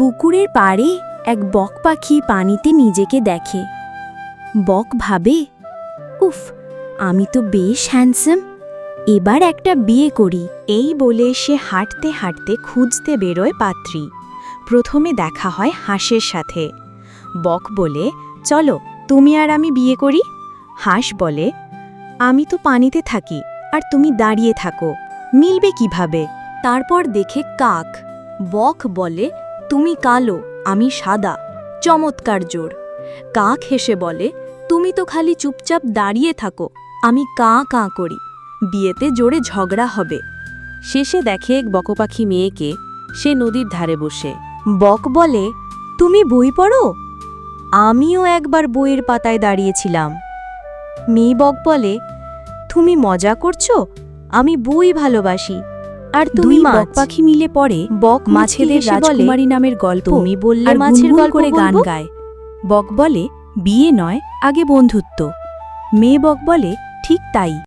পুকুরের পাড়ে এক বক পাখি পানিতে নিজেকে দেখে। বক ভাবে, উফ, আমি তো বেশ হ্যান্ডসাম, এবার একটা বিয়ে করি। এই বলে সে হাঁটতে হাঁটতে খুঁজতে বেরোয় পাত্রী। প্রথমে দেখা হয় হাঁসের সাথে। বক বলে, চলো তুমি আর আমি বিয়ে করি। হাঁস বলে, আমি তো পানিতে থাকি আর তুমি দাঁড়িয়ে থাকো, মিলবে কিভাবে? তারপর দেখে কাক। বক বলে, তুমি কালো, আমি সাদা, চমৎকার জোড়। কাক হেসে বলে, তুমি তো খালি চুপচাপ দাঁড়িয়ে থাকো, আমি কাঁ কাঁ করি, বিয়েতে জোরে ঝগড়া হবে। শেষে দেখে এক বকপাখি মেয়েকে, সে নদীর ধারে বসে। বক বলে, তুমি বই পড়ো? আমিও একবার বইয়ের পাতায় দাঁড়িয়েছিলাম। মেয়ে বক বলে, তুমি মজা করছো? আমি বই ভালোবাসি। আর তুমি দুই মাছ। বক পাখি মিলে পড়ে বক মাছেদের রাজকুমারী নামের গল্প। তুমি বললে আর মাছের গুনগুন গল্প করে গান বলবো? গায়। বক বলে, বিয়ে নয়, আগে বন্ধুত্ব। মেয়ে বক বলে, ঠিক তাই।